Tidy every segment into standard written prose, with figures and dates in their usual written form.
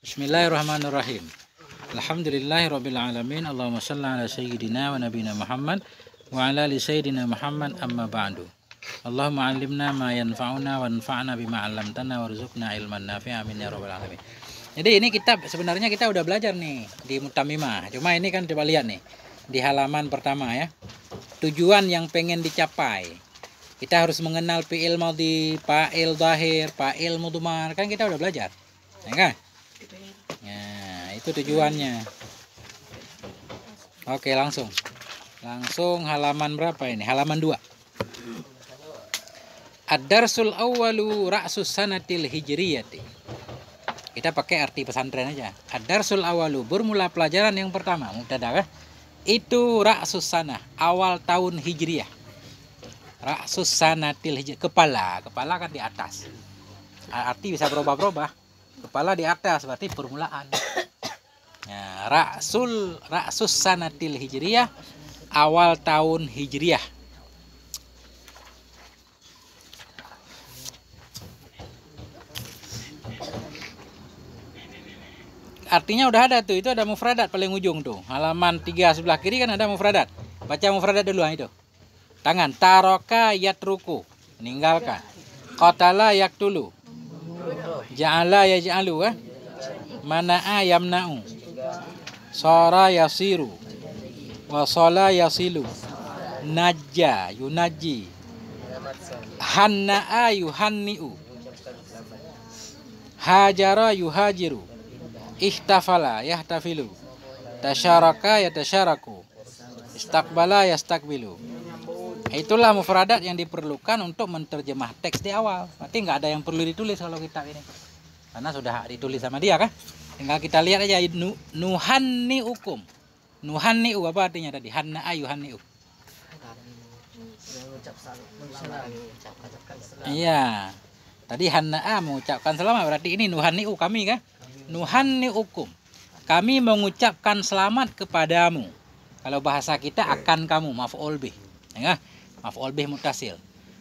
Bismillahirrahmanirrahim. Alhamdulillahirabbil alamin. Allahumma shalli ala sayyidina wa nabiyina Muhammad wa ala ali sayyidina Muhammad amma ba'du. Allahumma 'allimna ma yanfa'una wanfa'na bima 'allamtana warzuqna ilman nafi'a amin ya rabbal alamin. Jadi ini kitab sebenarnya kita udah belajar nih di Mutamimah. Cuma ini kan coba lihat nih di halaman pertama ya. Tujuan yang pengen dicapai. Kita harus mengenal fi'il madhi, fa'il dhahir, fa'il mudmar. Kan kita udah belajar. Ya kan? Nah, itu tujuannya. Oke, langsung halaman berapa ini? Halaman 2. Ad-darsul awwalu ra'sus sanatil hijriyati. Kita pakai arti pesantren aja. Ad-darsul awwalu, bermula pelajaran yang pertama, mubtada. Itu ra'sus sanah, awal tahun hijriyah. Ra'sus sanatil hijriyah, kepala kan di atas. Arti bisa berubah-ubah. Kepala di atas berarti permulaan. Nah, ra'sus sanatil hijriyah, awal tahun hijriyah. Artinya udah ada tuh, itu ada mufradat paling ujung tuh. Halaman 3 sebelah kiri kan ada mufradat. Baca mufradat dulu itu. Tangan, taroka yatruku, meninggalkan. Qatala yaktulu. Ja'ala yaj'alu, mana'a yamna'u, sara yasiru, wasala yasilu, najja yunajji, hanna'a yuhanni'u, hajara yuhajiru, ihtafala yahtafilu, tasyaraka yatasyaraku, istakbala yastakbilu. Itulah mufradat yang diperlukan untuk menerjemah teks di awal. Berarti nggak ada yang perlu ditulis kalau kitab ini, karena sudah ditulis sama dia kan. Tinggal kita lihat aja. Nuhanni'ukum. Nuhanni'u apa artinya tadi? Hanna'a yuhanni'u. Iya. Tadi hanna'a mengucapkan selamat, berarti ini nuhanni'u kami kan? Nuhanni'ukum. Kami mengucapkan selamat kepadamu. Kalau bahasa kita akan kamu, maf'ul bih. Ya, maf'ul bih muttasil.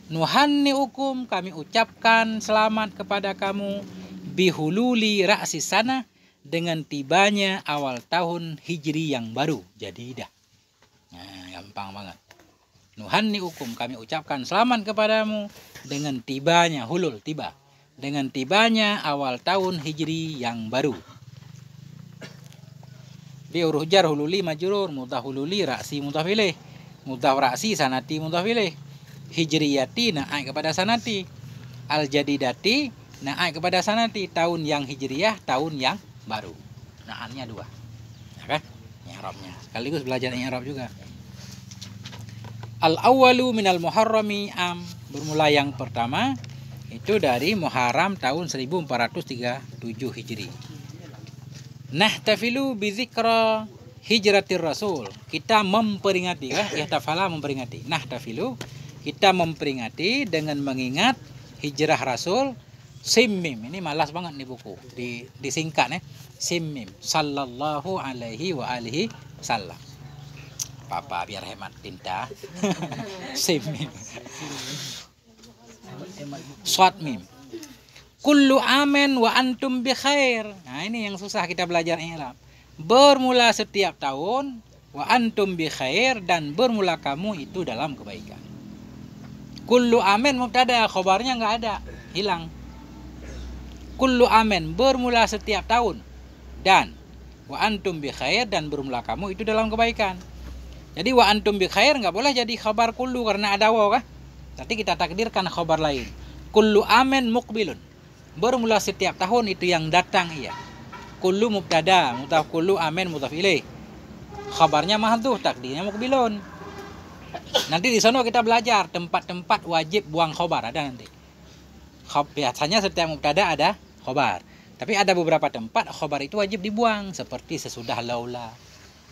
Nuhanni'ukum, kami ucapkan selamat kepada kamu, bihululi ra'si sana, dengan tibanya awal tahun hijri yang baru. Jadi dah. Nah, gampang banget. Nuhanni'ukum, kami ucapkan selamat kepadamu dengan tibanya, hulul tiba, dengan tibanya awal tahun hijri yang baru. Bi huruf jar hululi majrur, mudhaf hululi ra'si mudhaf ilaih. Mudhaf ra'si sanati mudhaf ilaih. Hijriyati naik kepada sanati. Al-jadidati naik kepada sanati. Tahun yang hijriyah, tahun yang baru. Naannya 2. Ya kan? I'rabnya. Sekaligus belajar i'rab juga. Al-awwalu minal muharrami am. Bermula yang pertama itu dari Muharram tahun 1437 Hijri. Nahtafilu bizikra hijratir rasul. Kita memperingati, ihtafala memperingati. Nahtafilu, kita memperingati dengan mengingat hijrah Rasul. Simmim, ini malas banget nih buku, disingkat Simmim, sallallahu alaihi wa alihi sallam. Papa biar hemat tinta. Simmim. Shad mim. Kullu amen wa antum bi khair. Nah, ini yang susah kita belajar i'rab. Bermula setiap tahun, wa antum bi khair, dan bermula kamu itu dalam kebaikan. Kullu amen mubtada, khabarnya nggak ada, hilang. Kullu amen, bermula setiap tahun, dan wa antum bi khair, dan bermula kamu itu dalam kebaikan. Jadi wa antum bi khair nggak boleh jadi khabar kullu karena ada waw kan? Nanti kita takdirkan khabar lain. Kullu amen muqbilun, bermula setiap tahun itu yang datang iya. Kullu mubtada, mudhaf kullu amen mudhaf ilaih. Khabarnya mahdhuf, takdirnya muqbilun. Nanti di sana kita belajar tempat-tempat wajib buang khabar, ada nanti. Biasanya setiap mubtada ada khabar. Tapi ada beberapa tempat khabar itu wajib dibuang, seperti sesudah laula.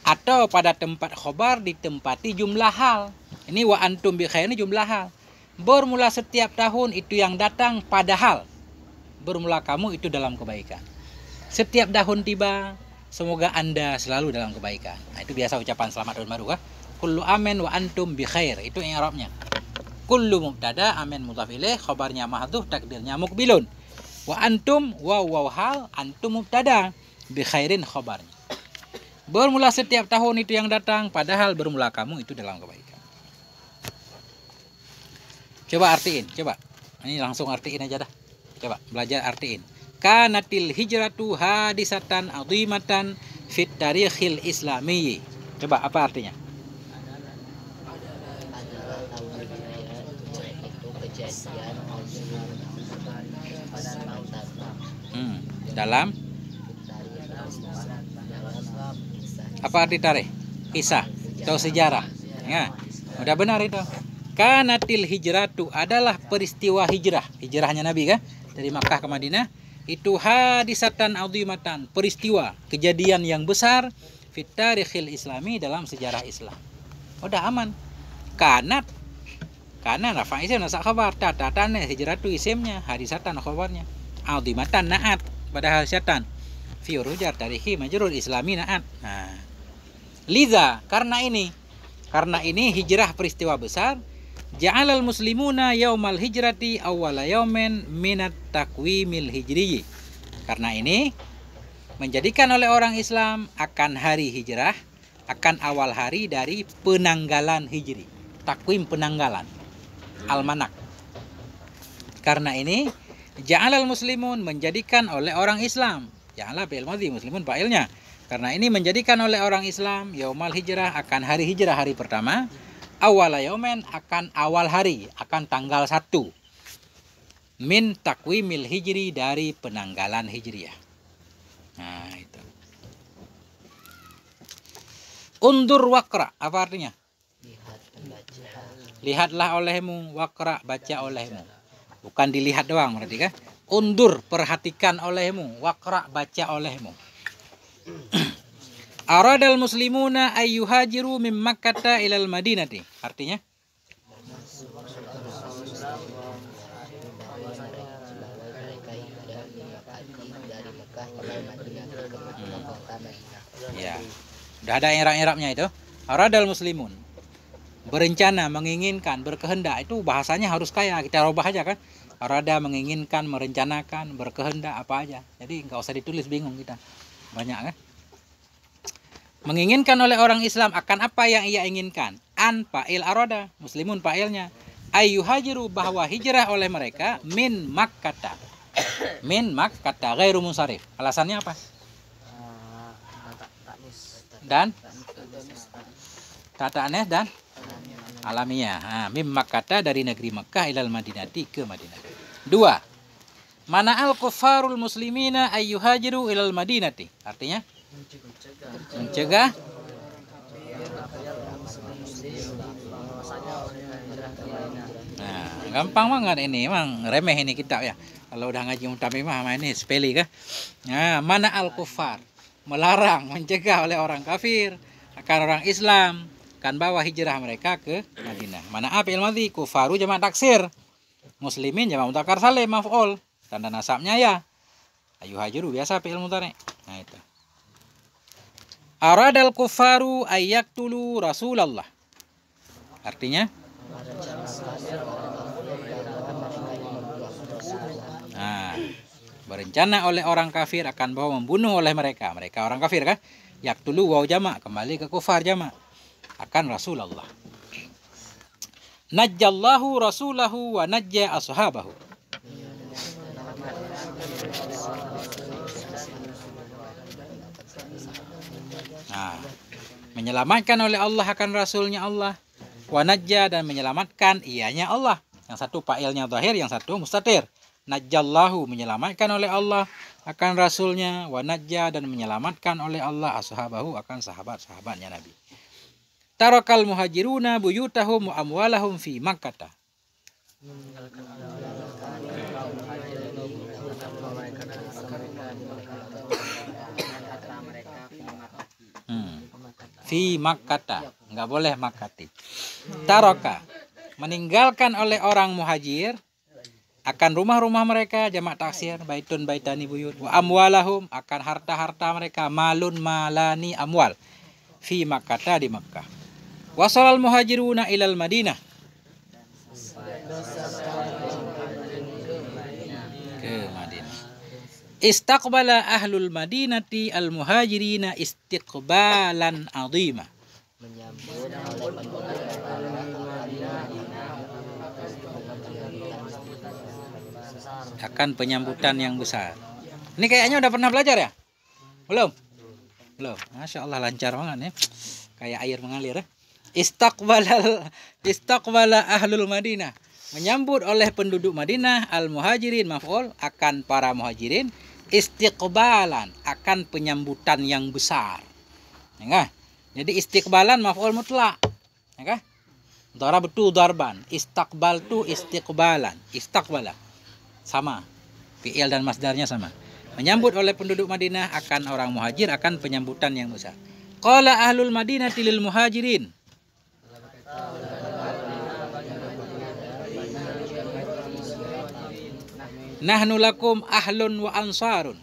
Atau pada tempat khabar ditempati jumlah hal. Ini wa antum bi khair, ini jumlah hal. Bermula setiap tahun itu yang datang padahal bermula kamu itu dalam kebaikan. Setiap tahun tiba, semoga Anda selalu dalam kebaikan. Nah, itu biasa ucapan selamat tahun baru kan? Kullu amen wa antum bi khair, itu i'rabnya. Kullu mubtada, amen mudhaf ilaih, khabarnya mahdhuf, takdirnya muqbilun. Wa antum waw hal, antum mubtada, bi khairin khabarnya. Bermula setiap tahun itu yang datang, padahal bermula kamu itu dalam kebaikan. Coba artiin, coba. Ini langsung artiin aja dah. Coba belajar artiin. Kanatil hijratu hadisatan azimatan fit tarikhil islami. Coba apa artinya? Dalam apa arti tarikh? Kisah atau sejarah? Ya, udah benar itu. Kanatil hijratu adalah peristiwa hijrah. Hijrahnya Nabi kan dari Makkah ke Madinah. Itu hadisatan azimatan, peristiwa, kejadian yang besar fit tarikhil islami, dalam sejarah Islam. Udah aman. Karena rafa isim nasa khabar, tatatan hijratu isimnya, hadisatan khabarnya. Azimatan naat pada hadisatan. Fi rujar tarihi majrur islami naat. Nah, liza karena ini hijrah peristiwa besar. Ja'alal muslimuna yaumal hijrati awwala yaumin minat takwimil hijri. Karena ini menjadikan oleh orang Islam akan hari hijrah, akan awal hari dari penanggalan hijri. Takwim penanggalan, almanak. Karena ini ja'alal muslimun, menjadikan oleh orang Islam. Ja'ala fi'il madhi, muslimun fa'ilnya. Karena ini menjadikan oleh orang Islam yaumal hijrah, akan hari hijrah, hari pertama. Awal yaumen, akan awal hari, akan tanggal 1. Min takwimil hijri, dari penanggalan hijriah. Nah, itu. Undur wakra, apa artinya? Lihatlah olehmu, wakra, baca olehmu. Bukan dilihat doang berarti kan? Undur, perhatikan olehmu, wakra, baca olehmu. Aradal muslimuna ayyuhajiru mim Makkata ilal Madinati. Artinya? Ya. Udah ada i'rab-i'rabnya itu. Aradal muslimun. Berencana, menginginkan, berkehendak, itu bahasanya harus kaya. Kita robah aja kan. Arada, menginginkan, merencanakan, berkehendak, apa aja. Jadi nggak usah ditulis, bingung kita. Banyak kan? Menginginkan oleh orang Islam akan apa yang ia inginkan. An fa'il arada, muslimun fa'ilnya. Ayyuhajiru, bahwa hijrah oleh mereka min Makkata. Min Makkata ghairu munsharif. Alasannya apa? Dan tata anes dan alamiah. Min Makkata, dari negeri Makkah ilal Madinati, ke Madinah. 2. Mana'al kuffarul muslimina ayyuhajiru ilal Madinati. Artinya mencegah gampang banget ini, emang remeh ini kitab ya. Kalau udah ngaji mutamimah ini sepele kah? Nah, mana al kufar, melarang, mencegah oleh orang kafir akan orang Islam kan bawa hijrah mereka ke Madinah. Mana apa ilmadhi, kufaru jamak taksir, muslimin jamak mudzakkar salim maf'ul, tanda nasabnya ya. Ayyuhajiru biasa fi'il mudhari'. Nah itu. Aradal kufaru ayyaktulu Rasulullah. Artinya berencana oleh orang kafir akan bahwa membunuh oleh mereka. Mereka orang kafir kan? Yaktulu waw jamak, kembali ke kufar jamak. Akan Rasulullah. Najjallahu rasulahu wa najja ashabahu. Menyelamatkan oleh Allah akan Rasulnya Allah. Wa najja, dan menyelamatkan ianya Allah. Yang satu fa'ilnya zahir, yang satu mustatir. Najjallahu, menyelamatkan oleh Allah akan Rasulnya. Wa najja, dan menyelamatkan oleh Allah ashabahu, akan sahabat-sahabatnya Nabi. Tarakal muhajiruna buyutahum wa amwalahum fi Makkah. Fi Makkah, nggak boleh Makkati. Taraka, meninggalkan oleh orang muhajir akan rumah-rumah mereka, jamak taksir, baitun baitani buyut. Wa amwalahum, akan harta-harta mereka, malun malani amwal. Fi Makkah, di Makkah. Wasalal muhajiruna ilal Madinah, ke Madinah. Istaqbala ahlul madinati al-muhajirina istiqbalan azima. Menyambut oleh Akan penyambutan yang besar. Ini kayaknya udah pernah belajar ya? Belum? Belum. Masya Allah lancar banget ya. Kayak air mengalir ya. Istaqbala ahlul Madinah. Menyambut oleh penduduk Madinah al-muhajirin maf'ul akan para muhajirin istiqbalan akan penyambutan yang besar. Ya kan? Jadi istiqbalan maf'ul mutlak. Ya kan? Darabtu darban, istaqbaltu istiqbalan. Istaqbala sama. Fi'il dan masdarnya sama. Menyambut oleh penduduk Madinah akan orang muhajir akan penyambutan yang besar. Qala ahlul Madinati lil muhajirin. Nahnu lakum ahlun wa ansarun.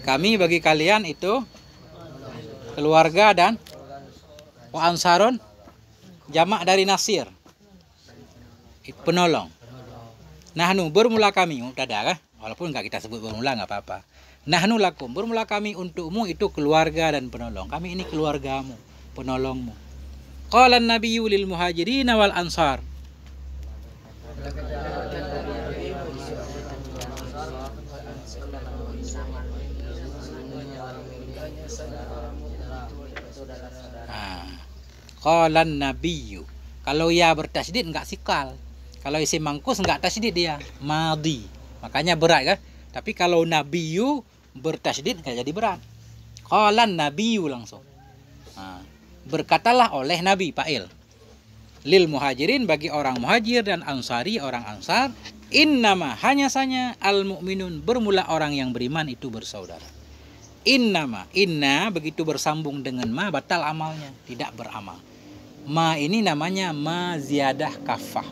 Kami bagi kalian itu keluarga dan wa ansarun jamak dari nasir, penolong. Nahnu bermula kami, mutada kan? Walaupun nggak kita sebut bermula nggak apa-apa. Nahnu lakum bermula kami untukmu itu keluarga dan penolong. Kami ini keluargamu, penolongmu. Qala an-nabiyyu lil muhajirin wal ansar. Qala an-nabiyyu. Kalau ya bertasydid enggak sikal. Kalau isim mangkus enggak tasydid dia, madhi. Makanya berat kan? Tapi kalau nabiyyu bertasydid enggak jadi berat. Qala an-nabiyyu langsung. Berkatalah oleh Nabi fa'il. Lil muhajirin bagi orang muhajir dan ansari orang ansar, innama hanya saja al mu'minun bermula orang yang beriman itu bersaudara. Innama inna begitu bersambung dengan ma batal amalnya, tidak beramal. Ma ini namanya ma ziyadah kafah.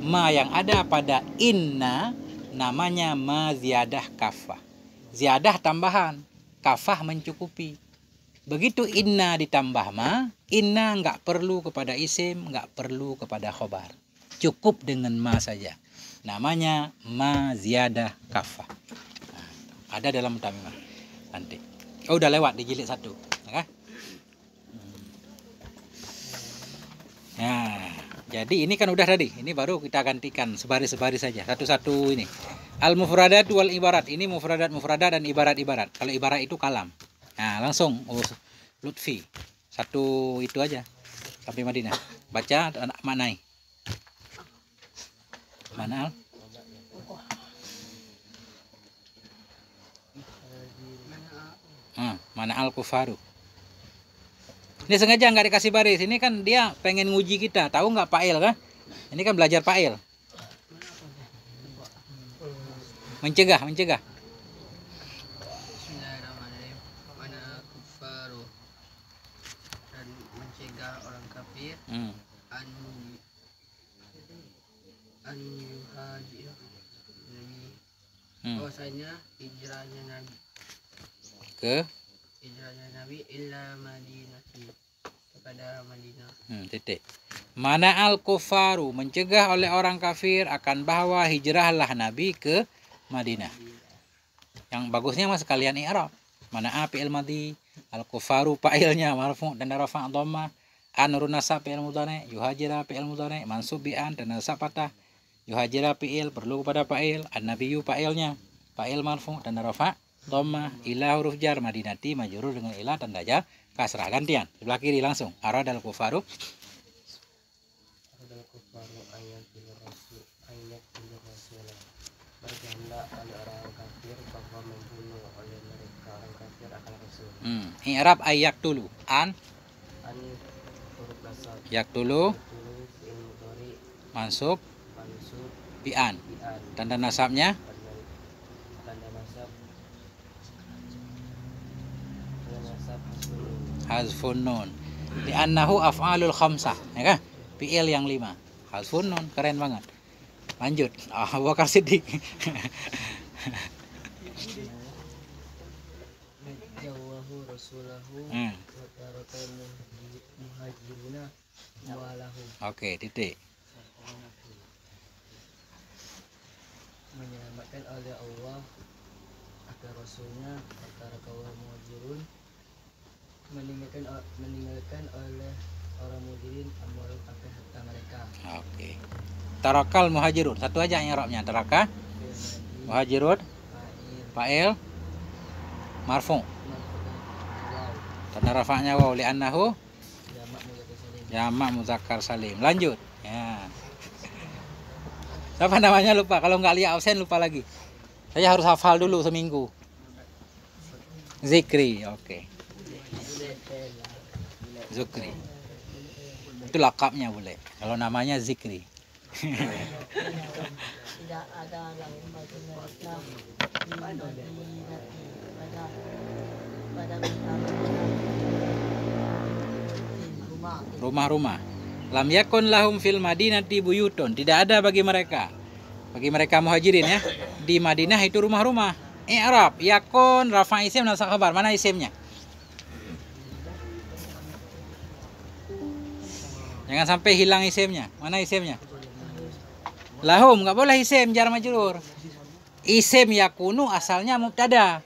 Ma yang ada pada inna namanya ma ziyadah kafah. Ziyadah tambahan, kafah mencukupi. Begitu inna ditambah ma, inna nggak perlu kepada isim, nggak perlu kepada khobar. Cukup dengan ma saja. Namanya ma ziyadah kafah. Nah, ada dalam tamimah nanti. Oh, udah lewat di jilid 1. Ya. Nah, jadi ini kan udah tadi. Ini baru kita gantikan sebaris-sebaris saja. Satu-satu ini. Al-mufradat wal ibarat. Ini mufradat dan ibarat-ibarat. Kalau ibarat itu kalam. Nah, langsung Lutfi. Satu itu aja. Sampai Madinah. Baca dan maknai. Mana? Mana al-kufaru. Ini sengaja nggak dikasih baris. Ini kan dia pengen nguji kita. Tahu nggak fa'il kan? Ini kan belajar fa'il. Mencegah. Bismillahirrahmanirrahim. Mana kufaru dan mencegah orang kafir an yuhajir Nabi. Bahwasanya hijrahnya Nabi illa Madinati kepada Madinah. Titik. Mana al-kufaru mencegah oleh orang kafir akan bahwa hijrahlah Nabi ke Madinah. Yang bagusnya mas kalian i'rab. Mana fi'il madhi, al-kufaru fa'ilnya marfu' dan rafa' dhammah, an nasab fi'il mudhari', yuhajira fi'il mudhari', mansub bi an dan nasab fathah. Yuhajira fi'il perlu kepada fa'il, an-nabiyyu fa'ilnya, fa'il marfu' dan rafa' dhammah, ila huruf jar, madinati majrur dengan ila tanda jar kasrah. Gantian sebelah kiri langsung. Aradal kufaru berkehendak oleh orang kafir bahwa membunuh oleh mereka orang kafir akan Rasul. I'rab ayak dulu. An huruf nasab. Yak dulu. Fi'il mudhari Mansub bi an. Tanda nasabnya hazfun nun. Li'annahu af'alul khamsah, ya kan? Fi'il yang 5. Hazfun nun, keren banget. Lanjut. Abu Bakar Siddiq. Jawahu rasulahu wa tarakan muhajiruna walahu. Oke, titik. meninggalkan oleh Allah akan Rasulnya, antara kaum muhajirin meninggalkan oleh orang muhajirin amwal akan harta mereka. Oke. Tarakal muhajirun. Satu aja i'rabnya. Taraka muhajirun fa'il marfu. Tanda rafa'nya waw li'annahu jamak muzakkar salim. Lanjut. Ya. Siapa namanya lupa. Kalau nggak lihat absen lupa lagi. Saya harus hafal dulu seminggu. Zikri. Oke. Zukri. Itu lakapnya boleh. Kalau namanya Zikri. Tidak ada lahum bagi mereka di Madinah pada Rumah-rumah. Lam yakun lahum fil madinati buyutun. Tidak ada bagi mereka muhajirin ya. Di Madinah itu rumah-rumah. I'rab yakun rafa isim nasab khabar. Mana isimnya? Jangan sampai hilang isimnya. Mana isimnya? Lahum, nggak boleh isim jar majrur. Isim yakunu asalnya mubtada.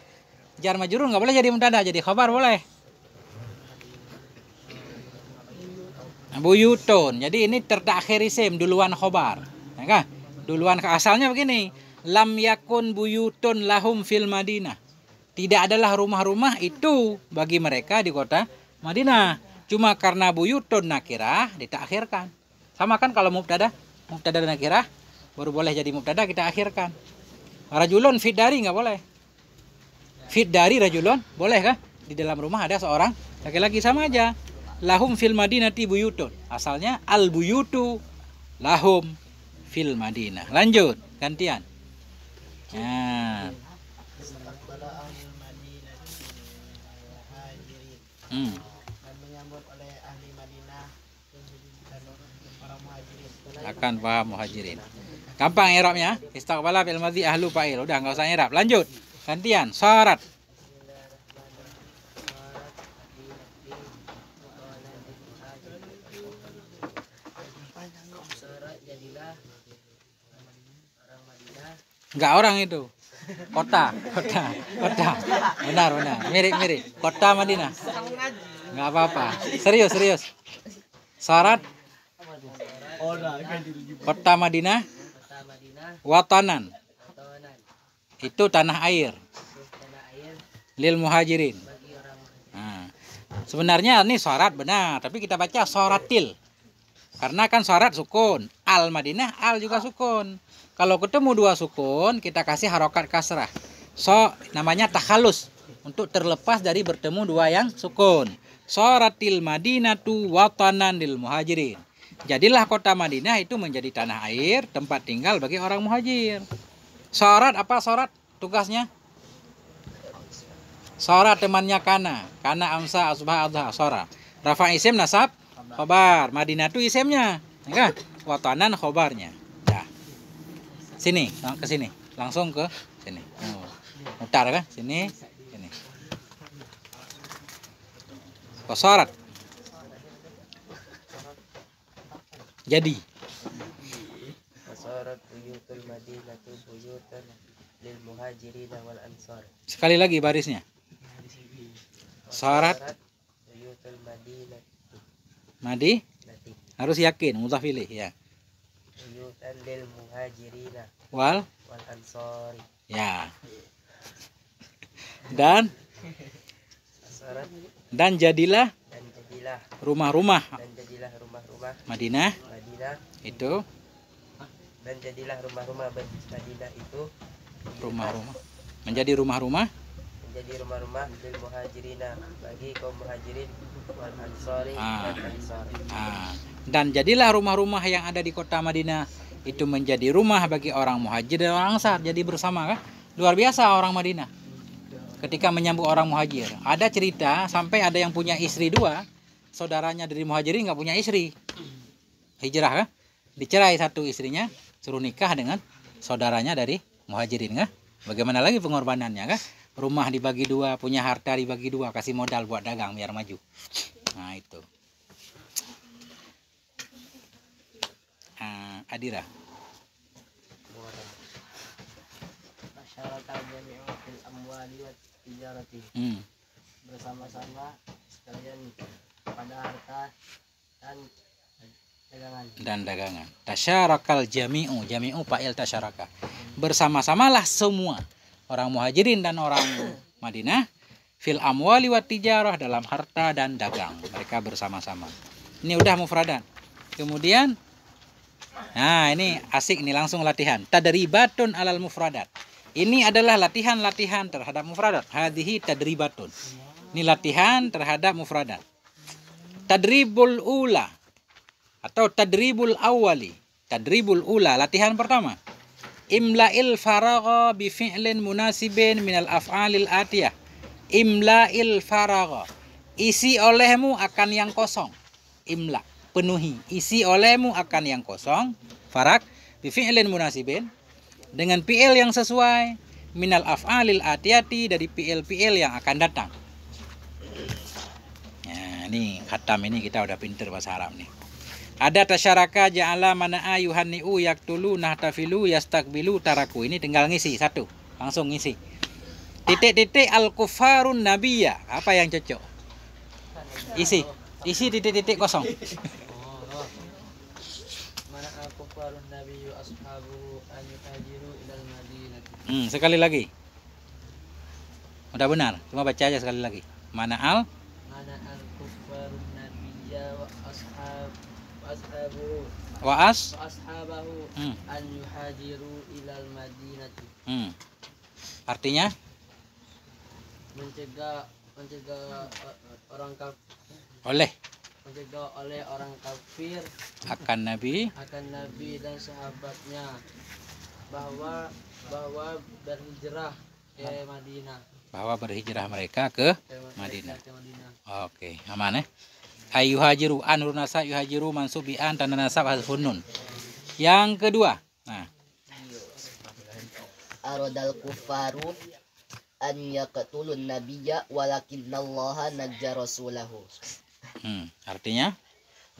Jar majrur nggak boleh jadi mubtada, jadi khabar boleh. Buyutun. Jadi ini tertakhir isim duluan khabar. Ya kan? Duluan asalnya begini. Lam yakun buyutun lahum fil Madinah. Tidak adalah rumah-rumah itu bagi mereka di kota Madinah. Cuma karena buyutun nakirah ditakhirkan. Sama kan kalau mubtada dan nakirah baru boleh jadi mubtada kita akhirkan. Rajulun fit dari nggak boleh. Fit dari rajulun boleh kan? Di dalam rumah ada seorang laki-laki sama aja. Lahum fil madinati buyutun. Asalnya al buyutu lahum fil madinah. Lanjut, gantian. Nah. Menyambut oleh ahli Madinah dan orang muhajirin. Akan paham muhajirin. Gampang i'rabnya. Istaqbala fil madhi ahlu fa'il. Udah enggak usah i'rab. Lanjut. Gantian. Syarat. Enggak orang itu. Kota. Benar. Mirip. Kota Madinah. Enggak apa-apa. Serius. Syarat Kota Madinah watanan. Itu tanah air. Lil muhajirin. Nah, sebenarnya ini syarat benar, tapi kita baca syaratil. Karena kan syarat sukun. Al Madinah, al juga sukun. Kalau ketemu dua sukun, kita kasih harokat kasrah. Namanya takhalus. Untuk terlepas dari bertemu dua yang sukun. Syaratil Madinatu watanan lil muhajirin. Jadilah kota Madinah itu menjadi tanah air, tempat tinggal bagi orang muhajir. Syarat apa syarat? Tugasnya? Syarat temannya kana. Kana amsa asbah adha syarat. Rafa isim nasab khobar. Madinah itu isimnya. Ya, watanan khobarnya. Ya. Sini, ke sini. Langsung ke sini. Mutar kan? Sini. Syarat. Jadi Syarat buyutul madinatu buyutan lil muhajirin wal ansar. Sekali lagi barisnya. Syarat buyutul madinatu. Madi harus yakin mudhaf ilaih ya. Buyutan lil muhajirin Wal ansari. Ya. Dan jadilah rumah-rumah Madinah itu rumah-rumah menjadi rumah-rumah lil muhajirina bagi kaum muhajirin wal ansari dan jadilah rumah-rumah yang ada di kota Madinah itu menjadi rumah bagi orang muhajir dan orang ansar. Jadi bersama kan? Luar biasa orang Madinah ketika menyambut orang muhajir. Ada cerita sampai ada yang punya istri dua, saudaranya dari muhajirin nggak punya istri, hijrah kan? Dicerai satu istrinya, suruh nikah dengan saudaranya dari muhajirin kan? Bagaimana lagi pengorbanannya kan? Rumah dibagi dua, punya harta dibagi dua, kasih modal buat dagang biar maju. Nah itu. Adira. tijarati. Bersama-sama sekalian pada harta dan dagangan. Tasyarakal jami'u, jami'u fa'il tasyaraka. Bersama-samalah semua orang muhajirin dan orang Madinah fil amwali wat tijarah, dalam harta dan dagang. Mereka bersama-sama. Ini udah mufradat. Kemudian nah, ini asik nih, langsung latihan. Tadribatun alal mufradat. Ini adalah latihan-latihan terhadap mufradat. Hadhihi tadribatun. Ini latihan terhadap mufradat. Tadribul ula atau tadribul awali. Tadribul ula, latihan pertama. Imla'il faragha bi fi'lin munasibin minal af'alil atiyah. Imla'il faragha, isi olehmu akan yang kosong. Imla, penuhi. Isi olehmu akan yang kosong. Farag bi fi'lin munasibin, dengan fi'il yang sesuai. Minal af'alil atiyati, dari fi'il-fi'il yang akan datang. Nah, ini khatam, ini kita udah pinter bahasa Arab nih. Ada tasyaraka ja'ala mana'a yuhanni'u yaktulu nahtafilu yastakbilu taraku. Ini tinggal ngisi satu, langsung ngisi. Titik-titik al-kufarun nabiyya. Apa yang cocok? Isi titik-titik kosong. Mana al-kufarun nabiyyu ashabu an yuhajiru ilal madinah. Sekali lagi. Udah benar, cuma baca aja sekali lagi. Mana al-kufarun nabiyya wa ashabahu an yuhajiru ilal madinati. Artinya mencegah orang oleh orang kafir akan Nabi dan sahabatnya bahwa berhijrah ke Madinah. Bahwa berhijrah mereka ke Madinah. Ke Madinah. Oke, aman ya. Ayuhajiru, anur nasab yuhajiru mansubi an tanda nasab hazfun nun. Yang kedua, nah, Aradal kufaru an yaqtulun nabiyya walakinallaha najja rasulahu. Artinya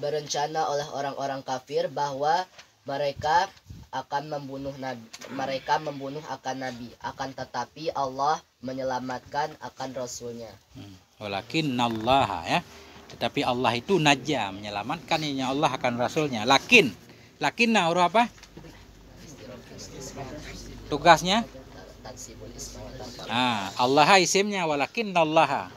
Berencana oleh orang-orang kafir bahwa mereka akan membunuh akan nabi, akan tetapi Allah menyelamatkan akan rasulnya. walakinallaha ya. Tetapi Allah itu najja, menyelamatkan ini Allah akan rasulnya. Lakinna huruf apa? Tugasnya? Allah isimnya, walakinallaha.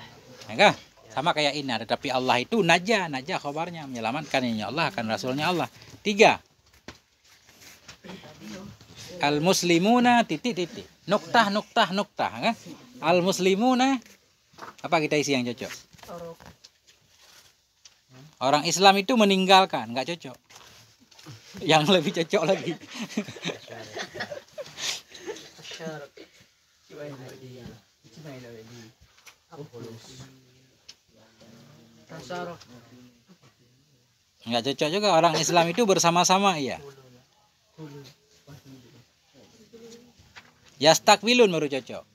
Enggak? Sama kayak inna, tetapi Allah itu najja khabarnya, menyelamatkan ini Allah akan rasulnya Allah. 3. Al-muslimuna titik-titik. Nuktah kan? Al-muslimuna, apa kita isi yang cocok? Orang Islam itu meninggalkan, nggak cocok. Yang lebih cocok lagi. Nggak cocok juga, orang Islam itu bersama-sama, iya. Yastakbilun baru cocok.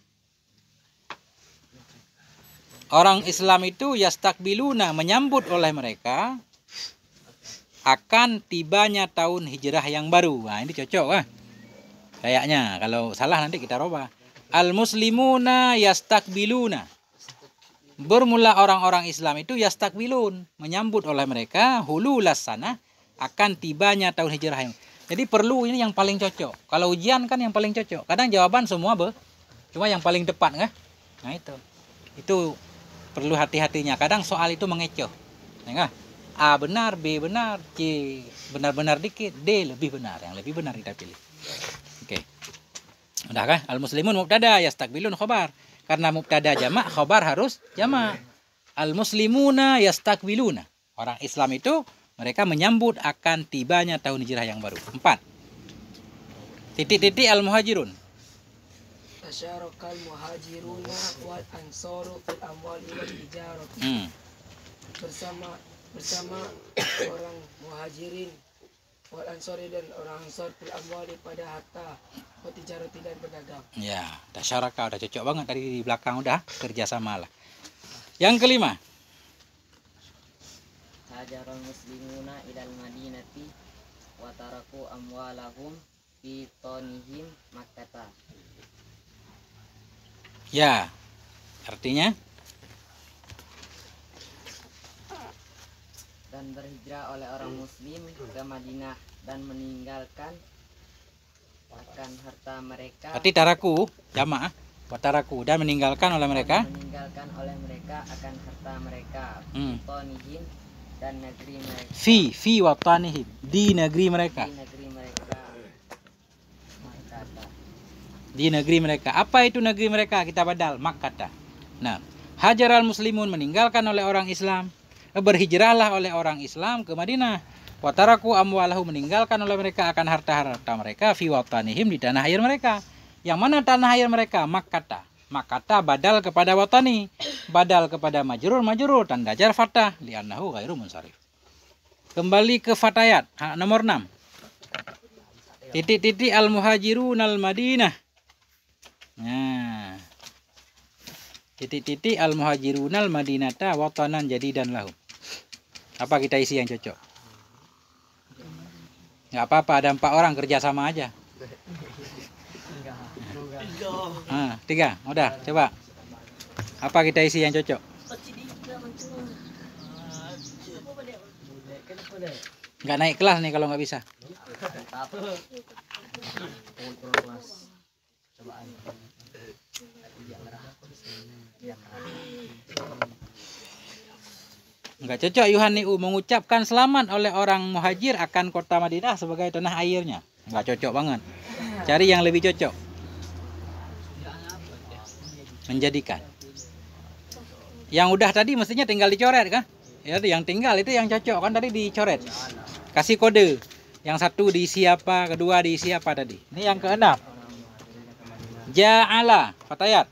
Orang Islam itu yastakbiluna, menyambut oleh mereka akan tibanya tahun hijrah yang baru. Nah, ini cocok kayaknya. Kalau salah nanti kita robah. Al-muslimuna yastakbiluna. Bermula orang-orang Islam itu yastakbilun, menyambut oleh mereka hululas sana, akan tibanya tahun hijrah yang. Jadi perlu ini yang paling cocok. Kalau ujian kan yang paling cocok. Kadang jawaban semua cuma yang paling depan kan. Nah itu perlu hati-hatinya. Kadang soal itu mengecoh. Ya, A benar, B benar, C benar-benar dikit, D lebih benar. Yang lebih benar kita pilih. Oke. Udah kan? Al-muslimun mubtada, yastakbilun khobar. Karena mubtada jamak, khobar harus jamak. Al-muslimuna yastakbiluna. Orang Islam itu mereka menyambut akan tibanya tahun hijrah yang baru. 4. Titik-titik al-muhajirun. Tasyarakal muhajiruna wal ansaru fil amwali wal tijarah. Bersama orang muhajirin wal ansari dan orang ansar fil amwali pada harta, wal tijarah dan berdagang. Ya, tasyaraka udah cocok banget tadi di belakang, udah kerjasama lah. Yang kelima. Hajarul muslimuna ilal madinati wa taraku amwalahum fi tonihim makkata. Ya, Artinya dan berhijrah oleh orang muslim ke Madinah dan meninggalkan akan harta mereka. berarti taraku jamaah wataraku dan meninggalkan oleh mereka Akan harta mereka. Tonihim dan negeri mereka. fi watanihim di negeri mereka. Di negeri mereka. Apa itu negeri mereka? Kita badal Makkah. Nah, hajaral muslimun meninggalkan oleh orang Islam, berhijrahlah oleh orang Islam ke Madinah. Wataraku amwalahu meninggalkan oleh mereka akan harta-harta mereka fi watanihim di tanah air mereka. Yang mana tanah air mereka? Makkah. Makkah badal kepada watani, badal kepada majrur tanda jar fathah li'annahu ghairu munsharif. Kembali ke fatayat nomor 6. Titik-titik al-muhajirun al-Madinah. Nah. Titik-titik al-muhajirun al-Madinata watanan jadidan lahum. Apa kita isi yang cocok? Nggak apa-apa, ada 4 orang kerja sama aja. 3, udah, coba. Apa kita isi yang cocok? Nggak naik kelas nih kalau nggak bisa. Nggak cocok Yuhani'u mengucapkan selamat oleh orang muhajir akan kota Madinah sebagai tanah airnya. Nggak cocok banget. Cari yang lebih cocok. Menjadikan. Yang udah tadi mestinya tinggal dicoret kan? Ya, yang tinggal itu yang cocok kan tadi dicoret. Kasih kode. Yang satu diisi apa, kedua diisi apa tadi. Ini yang ke-6. Ja'ala, fatayat.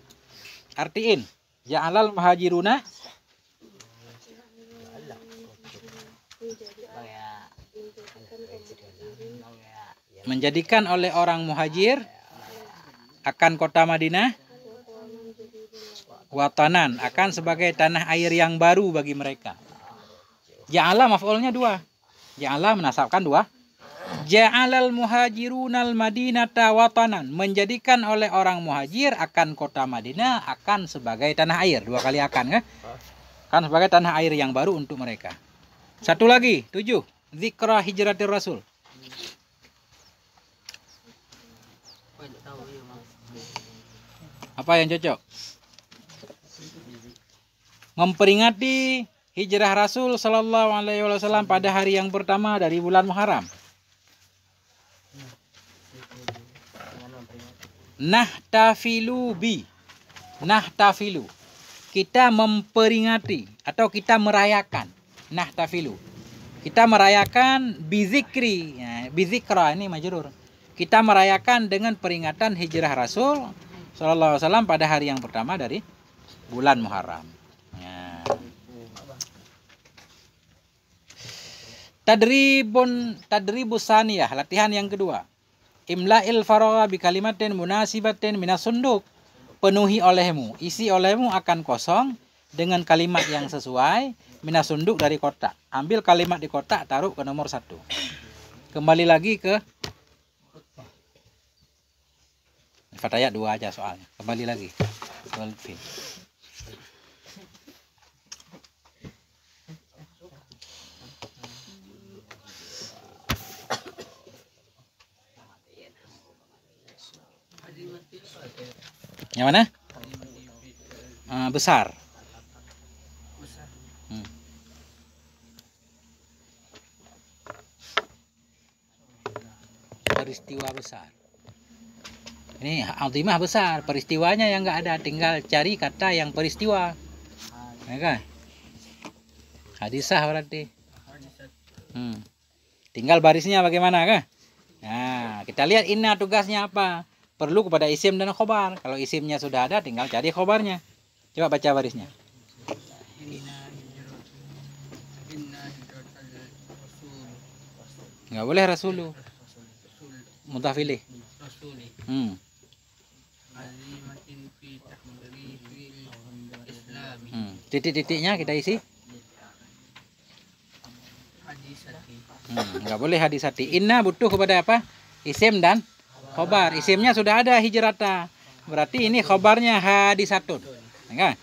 Artiin. Ja'alal muhajiruna menjadikan oleh orang muhajir akan kota Madinah watanan akan sebagai tanah air yang baru bagi mereka. Ja'ala maf'ulnya 2. Ja'ala menasabkan 2. Ja'alal muhajirunal madinata watanan menjadikan oleh orang muhajir akan kota Madinah akan sebagai tanah air. 2 kali akan kan? Kan sebagai tanah air yang baru untuk mereka. Satu lagi 7. Zikra hijratir rasul. Apa yang cocok? Memperingati hijrah Rasul Sallallahu Alaihi Wasallam pada hari yang pertama dari bulan Muharram. Nahtafilu bi. Nahtafilu. Kita memperingati atau kita merayakan. Nahtafilu. Kita merayakan bizikri. Ya, bizikra ini majrur. Kita merayakan dengan peringatan hijrah Rasul Sallallahu Alaihi Wasallam pada hari yang pertama dari bulan Muharram. Ya. Tadribus saniyah, latihan yang kedua. Imla'il faragha bi kalimatin munasibatin minas sunduk. Penuhi olehmu, isi olehmu akan kosong dengan kalimat yang sesuai minas sunduk dari kotak. Ambil kalimat di kotak, taruh ke nomor 1. Kembali lagi ke Fatayat 2 aja soalnya. Kembali lagi. Yang mana? Besar. Peristiwa besar. Ini azimah besar, peristiwanya yang nggak ada, tinggal cari kata yang peristiwa. Ya kan? Hadisah berarti. Tinggal barisnya bagaimana kan? Nah, kita lihat inna tugasnya apa? Perlu kepada isim dan khobar. Kalau isimnya sudah ada, tinggal cari khobarnya. Coba baca barisnya. Nggak boleh rasulu. Mutafilih. Titik-titiknya kita isi. Nggak boleh hadisati. Inna butuh kepada apa? Isim dan khobar. Isimnya sudah ada hijrata. Berarti ini khobarnya hadisatun. Enggak?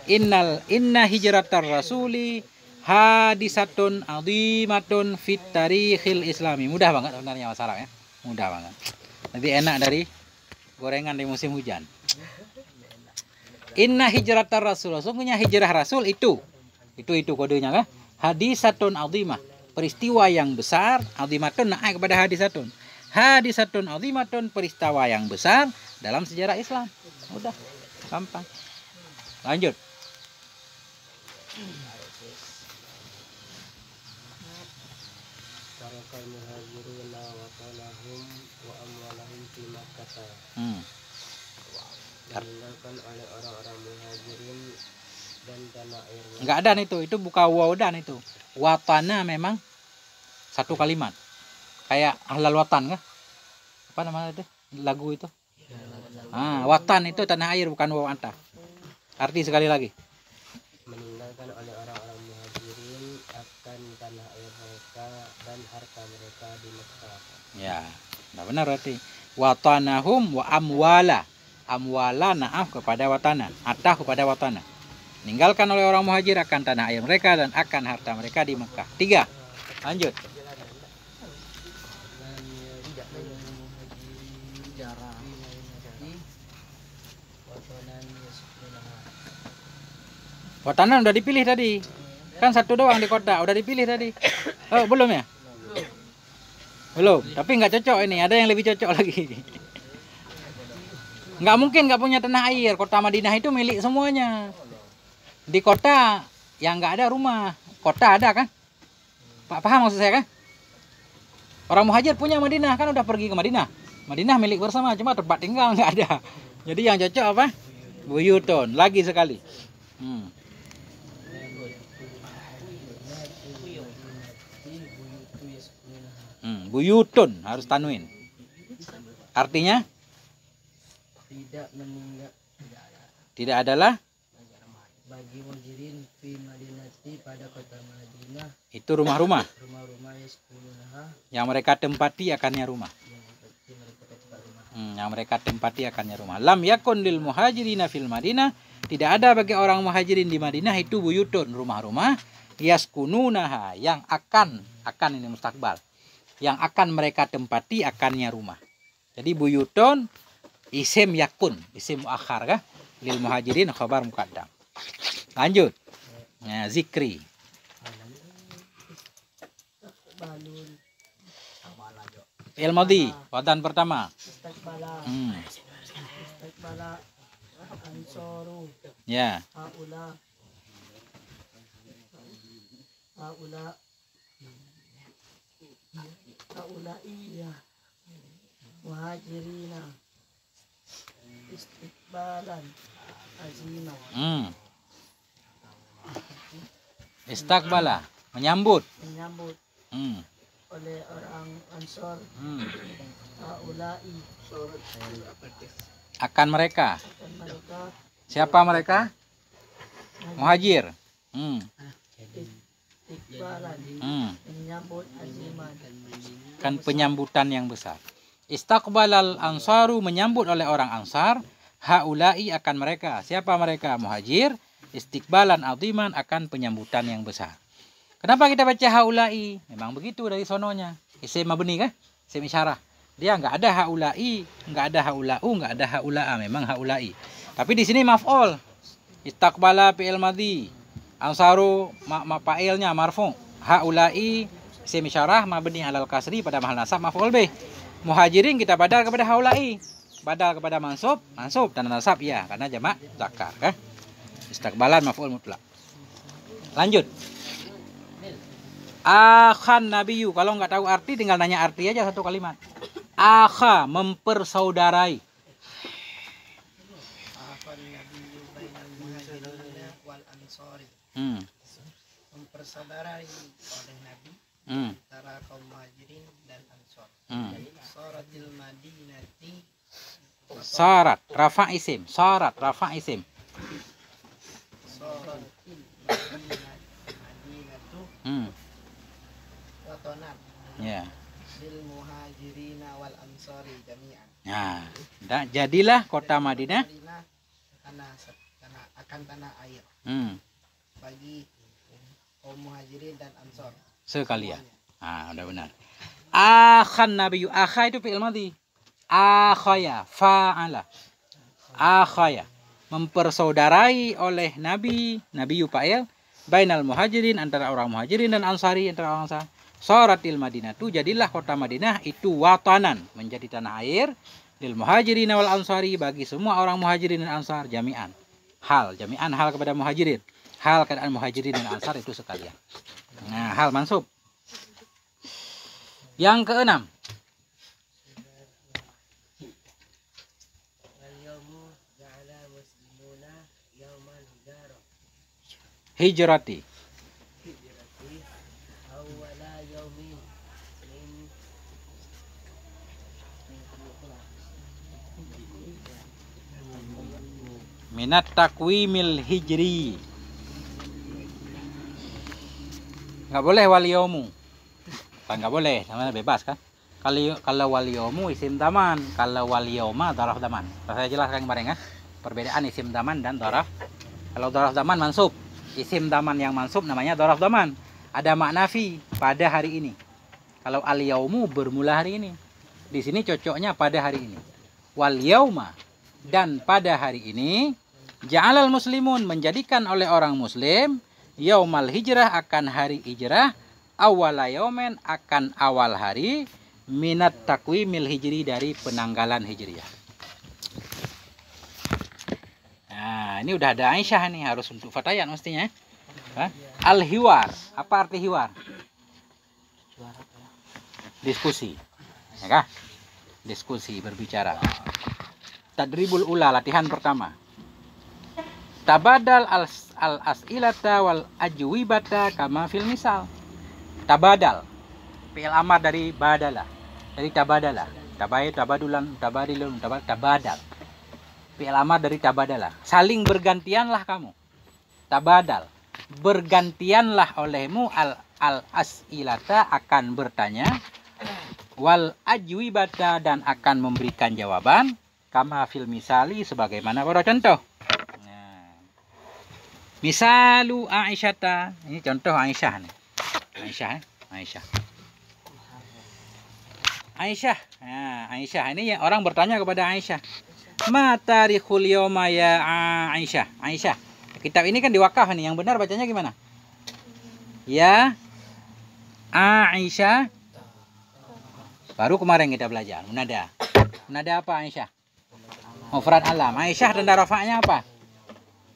inna hijratar rasuli hadisatun azimatun fit tarikhil islami. Mudah banget sebenarnya masalahnya. Mudah banget. Lebih enak dari gorengan di musim hujan. Inna hijratar rasul. Sungguhnya hijrah rasul itu kodenya kan? Hadisatun azimah. Peristiwa yang besar, azimatun naik kepada hadisatun. Hadisatun azimatun, peristiwa yang besar dalam sejarah Islam. Udah, gampang. Lanjut. Tarakal muhajiruna wa tanahum wa amwalahum fi Makkah. Ditinggalkan oleh orang-orang muhajirin dan tanah airnya. Enggak ada itu bukan wawdan itu. Watana memang satu kalimat. Kayak ahlal watan kan? Apa namanya itu? Lagu itu. Watan itu tanah air bukan wawanta. Arti sekali lagi. Meninggalkan oleh orang-orang muhajirin akan tanah air mereka dan harta mereka di Mekah. Ya, nah benar berarti. Watanahum wa amwala. Amwala naaf kepada watana. Atah kepada watana. Meninggalkan oleh orang muhajir akan tanah air mereka dan akan harta mereka di Mekah. 3. Lanjut. Watanan udah dipilih tadi. Kan satu doang di kota, udah dipilih tadi. Oh, belum ya? Belum, tapi nggak cocok ini. Ada yang lebih cocok lagi. Nggak mungkin nggak punya tanah air. Kota Madinah itu milik semuanya. Di kota yang nggak ada rumah. Kota ada kan? Pak paham maksud saya kan? Orang muhajir punya Madinah kan udah pergi ke Madinah. Madinah milik bersama, cuma tempat tinggal nggak ada. Jadi yang cocok apa? Buyutun. Lagi sekali. Buyutun harus tanwin. Artinya? Tidak adalah bagi muhajirin fi Madinati pada kota Madinah itu rumah-rumah rumah-rumah yang mereka tempati akannya rumah. Yang mereka tempati akannya rumah. Lam yakun lil muhajirina fil Madinah, tidak ada bagi orang muhajirin di Madinah itu buyutun, rumah-rumah yaskununaha, yang akan ini mustakbal, yang akan mereka tempati akannya rumah. Jadi buyutun isim yakun, isim muakhar kah? Lil muhajirin khabar muqaddam. Lanjut. Nah, zikri. Fi'il madhi, watan pertama. Istakbala ansoru Ya. haula iya muhajirina istiqbalan azimah. Istakbala, menyambut. Oleh orang Ansor. Haulai Akan mereka. Siapa mereka? Muhajir. istiqbalan menyambut aziman. Kan penyambutan yang besar. Istaqbalal ansaru, menyambut oleh orang Ansar. Haulai akan mereka. Siapa mereka? Muhajir. Istiqbalan aziman, akan penyambutan yang besar. Kenapa kita baca haulai? Memang begitu dari sononya. Isim mabni kan? Isim isyarah. Dia nggak ada haulai, nggak ada haulau, nggak ada haulaa. Memang haulai. Tapi di sini maf'ul. Istaqbala fi'il madhi. Ansaru fa'ilnya marfu'. Haulai isim isyarah mabni alal kasri pada mahal nasab maf'ul bih. Muhajirin kita badal kepada haulai. Badal kepada mansub dan nasab ya, karena jamak zakar kan? Istakbalan maf'ul mutlak. Lanjut. Akhan nabiyyu, kalau nggak tahu arti tinggal nanya arti aja satu kalimat. Akha, mempersaudarai. Mempersaudarai oleh Nabi antara kaum muhajirin dan ansor. Saratil madinati. Sarat, rafa isim. Sarat, rafa isim. Ya. Bil muhajirina wal ansari jami'an. Nah, jadilah kota Madinah akan tanah air. bagi kaum muhajirin dan ansor Sekalian. Udah benar. Akhan nabiyyu. Akha itu fi'il madhi. Akhaya, fa'ala. Akhaya. Mempersaudarai oleh Nabi fa'il bainal muhajirin, antara orang muhajirin dan ansari, antara orang ansar. Suratil Madinah tu, jadilah kota Madinah itu watanan, menjadi tanah air lil muhajirin wal ansari, bagi semua orang muhajirin dan ansar jami'an. Jami'an hal kepada muhajirin. Hal keadaan muhajirin dan ansar itu sekalian. Nah, hal mansub. Yang keenam. Hijrati. Minat takwimil hijri. Nggak boleh waliomu. Nggak boleh, namanya bebas kan. Kalau waliomu isim daman, kalau walioma daraf daman. Saya jelaskan kemarin kan, perbedaan isim daman dan daraf. Kalau daraf daman mansub, isim daman yang mansub namanya daraf daman. Ada makna fi, pada hari ini. Kalau al-yaumu bermula hari ini. Di sini cocoknya pada hari ini. Wal yauma, dan pada hari ini ja'alal muslimun, menjadikan oleh orang muslim yaumal hijrah, akan hari hijrah, awwala yaumen, akan awal hari, minat takwimil hijri, dari penanggalan hijriah. Nah, ini udah ada Aisyah nih, harus untuk Fatayan mestinya. Al-hiwar, apa arti hiwar? Diskusi. Ya kah? Diskusi, berbicara. Tadribul ula, latihan pertama. Tabadal al-as'ilata wal ajwibata kama fil misal. Tabadal, fi'il amar dari badala, dari tabadala. Tabadulan, tabadilun, tabadal. Fi'il amar dari tabadala. Saling bergantianlah kamu. Tabadal, bergantianlah olehmu al-as'ilata, akan bertanya, wal ajwibata, dan akan memberikan jawaban, kama fil misali, sebagaimana pada contoh. Misalu Aisyata, ini contoh Aisyah nih. Aisyah ini ya, orang bertanya kepada Aisyah, ma tarikhul yawma ya Aisyah. Aisyah, kitab ini kan di wakaf nih, yang benar bacanya gimana? Ya Aisyah. Baru kemarin kita belajar munada. Munada apa Aisyah? Mufrad alam. Aisyah tanda rafa'nya apa?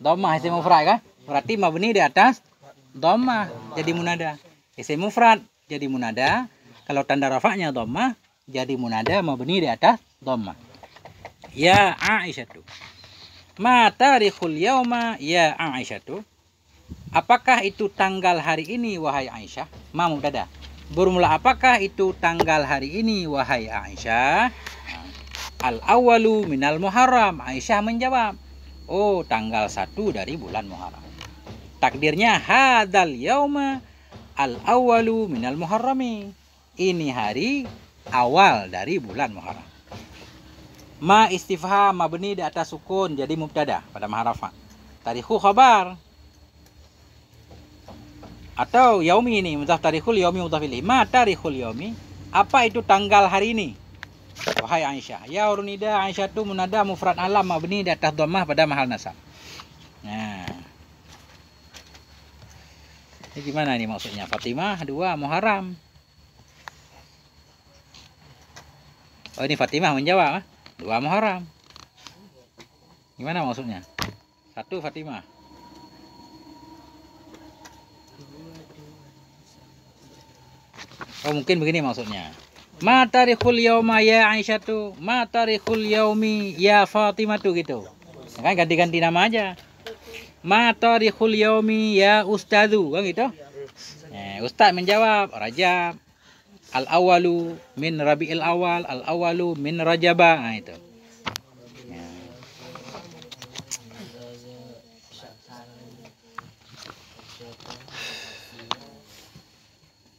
Dhammah, isim mufrad kan? Berarti mabni di atas dhammah, jadi munada. Isim mufrad jadi munada. Kalau tanda rafa'nya dhammah, jadi munada mabni di atas dhammah. Ya Aisyatu. Ma tarikhul yauma ya Aisyatu. Apakah itu tanggal hari ini wahai Aisyah? Ma mubtada. Bermula apakah itu tanggal hari ini wahai Aisyah? Al-awwalu minal Muharram. Aisyah menjawab, oh, tanggal 1 dari bulan Muharram. Takdirnya hadzal yauma al-awwalu minal Muharrami. Ini hari awal dari bulan Muharram. Ma istifham mabni di atas sukun, jadi mubtada pada maharafa. Tarikhu khabar. Atau yaumi ini mudhaf, tarikhul yaumi mudhaf ilaih. Ma tarikhul yaumi, apa itu tanggal hari ini wahai Aisyah? Ya urunida Aisyah itu munada mufrad alam mabni di atas dhammah pada mahal nasab. Nah, ini gimana nih maksudnya? Fatimah 2 Muharram. Oh, ini Fatimah menjawab 2 Muharram. Gimana maksudnya? 1 Fatimah. Oh, mungkin begini maksudnya. Ma tarikhul yauma ya Aisyatu, ma tarikhul yaumi ya Fatimatu, gitu. Kan ganti-ganti nama aja. Ma tarikhul yaumi ya Ustadzu, kan gitu. Ustaz menjawab Rajab. Al-awwalu min Rabiul Awal, al-awwalu min Rajaba. Nah, itu.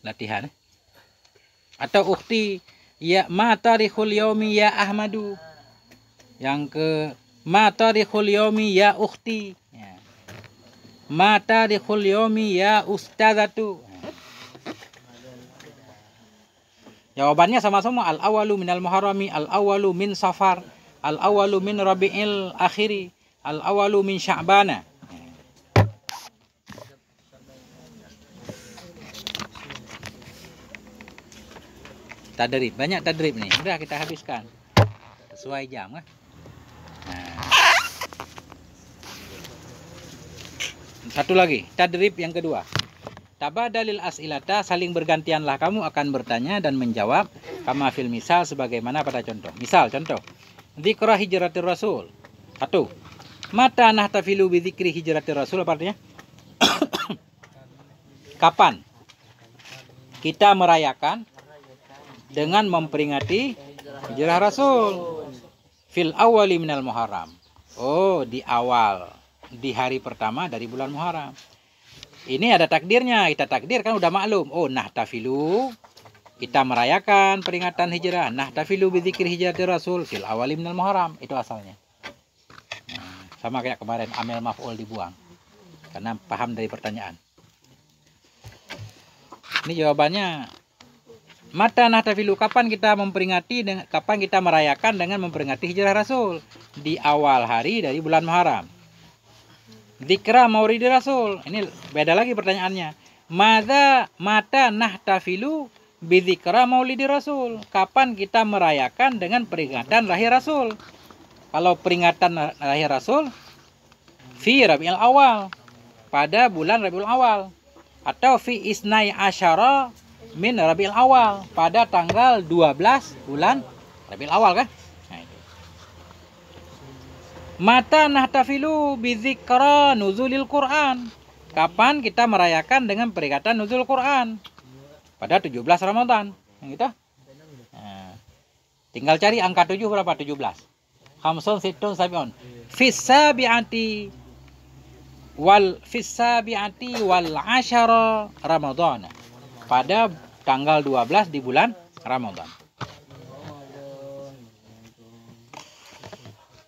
Latihan. Atau ukhti, ya ma tarikhul yaumi ya Ahmadu. Yang ke ma tarikhul yaumi ya ukhti. Ya. Ma tarikhul yomi ya ustadzatu. Jawabannya sama-sama. Al-awalu minal muharrami, al-awalu min safar, al-awalu min rabi'il akhiri, al-awalu min sya'bana. Tadrib, banyak tadrib nih. Udah kita habiskan. Sesuai jam kan? Satu lagi, tadrib yang kedua. Tabadalil as'ilata, saling bergantianlah kamu akan bertanya dan menjawab kama fil misal, sebagaimana pada contoh. Misal contoh. Dzikra hijratir rasul. 1. Mata nahtafilu bi dzikri hijratir rasul, apa artinya? Kapan kita merayakan dengan memperingati hijrah Rasul? Fil awali minal Muharram. Oh, di awal, di hari pertama dari bulan Muharram. Ini ada takdirnya, kita takdir kan udah maklum. Oh, nahtafilu, kita merayakan peringatan hijrah. Nahtafilu bi dzikri hijratir Rasul fil awali minal Muharram. Itu asalnya. Sama kayak kemarin amel maf'ul dibuang karena paham dari pertanyaan. Ini jawabannya. Mata nahtafilu, kapan kita memperingati, kapan kita merayakan dengan memperingati hijrah Rasul? Di awal hari dari bulan Muharram. Dzikra maulidi Rasul. Ini beda lagi pertanyaannya. Mata nahtafilu bi dzikra maulidi Rasul. Kapan kita merayakan dengan peringatan lahir Rasul? Kalau peringatan lahir Rasul fi Rabiul Awal, pada bulan Rabiul Awal, atau fi isnai asyara min Rabiul Awal, pada tanggal 12 bulan Rabiul Awal kan? Nah, itu. Mata nahtafilu bi dzikra nuzulil Quran. Kapan kita merayakan dengan peringatan nuzul Quran? Pada 17 Ramadan. Yang gitu. Nah, tinggal cari angka 7 berapa? 17. Khamsun sittun sabi'un. Fissabi'ati wal asyara Ramadan. Pada tanggal 12 di bulan Ramadan.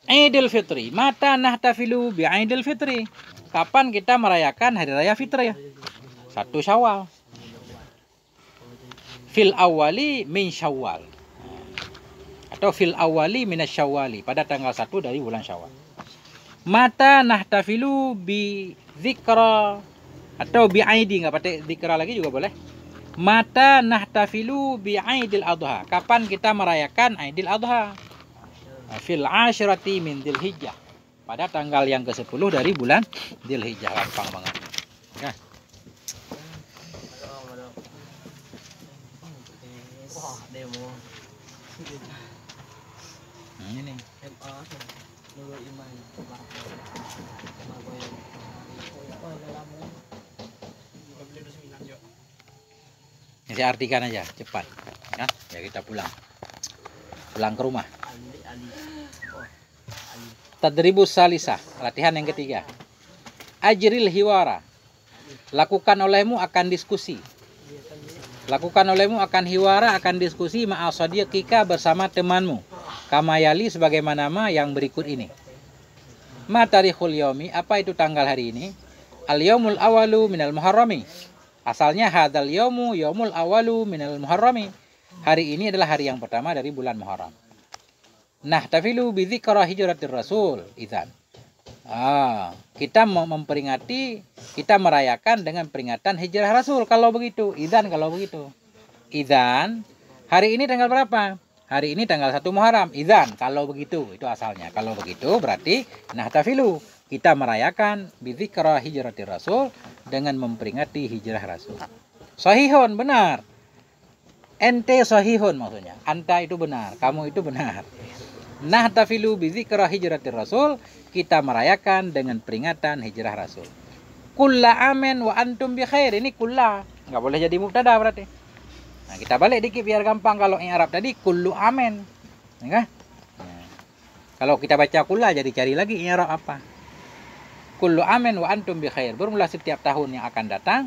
Idul Fitri. Mata nahtafilu bi Idul Fitri. Kapan kita merayakan hari raya Fitri ya? 1 Syawal. Fil awali min Syawal. Atau fil awali minas Syawali, pada tanggal 1 dari bulan Syawal. Mata nahtafilu bi dzikra atau bi aidi, enggak pakai dzikra lagi juga boleh. Mata nahtafilu bi Aidil Adha. Kapan kita merayakan Aidil Adha? Fil asyrati min Dzulhijjah. Pada tanggal yang ke-10 dari bulan Dzulhijjah. Gampang banget. Oke. Ini. Ini saya artikan aja cepat ya, kita pulang ke rumah. Tadribus salisah, latihan yang ketiga. Ajril hiwara, lakukan olehmu akan diskusi. Lakukan olehmu akan hiwara, akan diskusi ma'asadiqika, bersama temanmu. Kamayali, sebagaimana yang berikut ini. Ma tarikhul yaumi, apa itu tanggal hari ini? Al yaumul awalu minal muharrami. Asalnya hadzal yaumu yaumul awalu minal muharrami. Hari ini adalah hari yang pertama dari bulan Muharram. Nahtafilu bi dzikra hijratir rasul idzan. Kita memperingati, kita merayakan dengan peringatan hijrah Rasul kalau begitu. Idzan kalau begitu. Idzan, hari ini tanggal berapa? Hari ini tanggal 1 Muharram. Idzan kalau begitu, itu asalnya. Kalau begitu berarti nahtafilu, kita merayakan bi dzikra hijratir rasul, dengan memperingati hijrah Rasul. Sahihun, benar. Ente sahihun maksudnya. Anta itu benar, kamu itu benar. Nahtafilu bi dzikra hijratir rasul, kita merayakan dengan peringatan hijrah Rasul. Kulla amen wa antum bi khair. Ini kulla, enggak boleh jadi mubtada berarti. Nah, kita balik dikit biar gampang. Kalau i'rab tadi kullu amen. Ya kan? Nah, kalau kita baca kulla jadi cari lagi i'rab apa? Kullu amen wa antum bi khair. Bermula setiap tahun yang akan datang,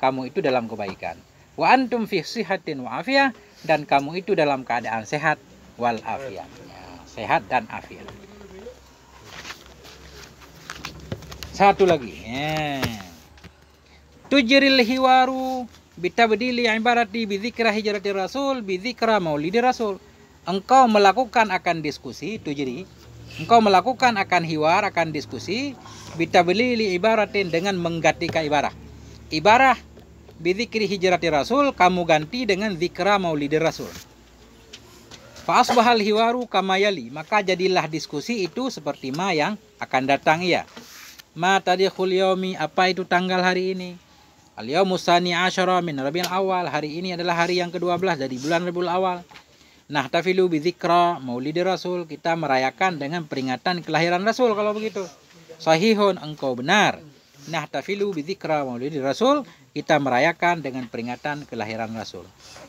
kamu itu dalam kebaikan. Wa antum fi sihatin wa afiyah, dan kamu itu dalam keadaan sehat wal afiyah. Ya, sehat dan afiat. Satu lagi. Tujril hiwaru bitabdili ibarati bidzikra hijrati rasul bidzikra maulidi rasul. Engkau melakukan akan diskusi, tujri. Engkau melakukan akan hiwar, akan diskusi bitabdili ibaratin dengan menggantikan ibarah. Ibarah bidzikri hijrati rasul kamu ganti dengan zikra maulidi rasul. Fa asbahal hiwaru kamayali, maka jadilah diskusi itu seperti ma yang akan datang ia. Ma tadikhul yaumi, apa itu tanggal hari ini? Al-yaumus tsani asyara min Rabiul Awal, hari ini adalah hari yang ke-12 dari bulan Rabiul Awal. Nahtafilu bi dzikra maulidi rasul, kita merayakan dengan peringatan kelahiran Rasul kalau begitu. Sahihun, engkau benar. Nahtafilu bi dzikra maulidi rasul, kita merayakan dengan peringatan kelahiran Rasul.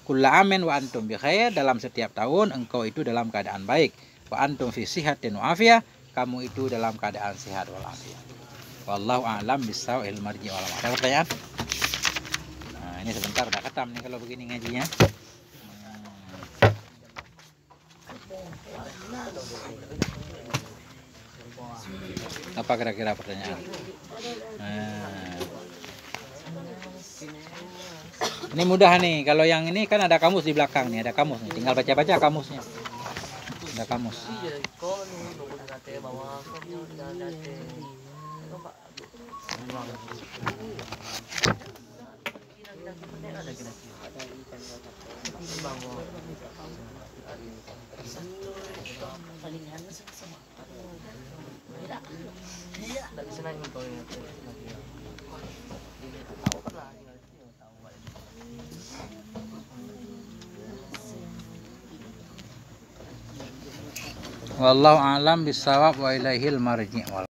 Kulla amin wa antum bi khair, dalam setiap tahun engkau itu dalam keadaan baik. Wa antum fi sihatin wa afiyah, kamu itu dalam keadaan sehat wal afiyah. Wallahu a'lam bissawa'il marji' wal ma'ad. Ada pertanyaan? Nah, ini sebentar udah khatam nih kalau begini ngajinya. Apa kira-kira pertanyaan? Ini mudah nih, kalau yang ini kan ada kamus di belakang nih, ada kamus nih, tinggal baca-baca kamusnya. Ada kamus. Wallahu a'lam bissawab wa ilaihil marji'.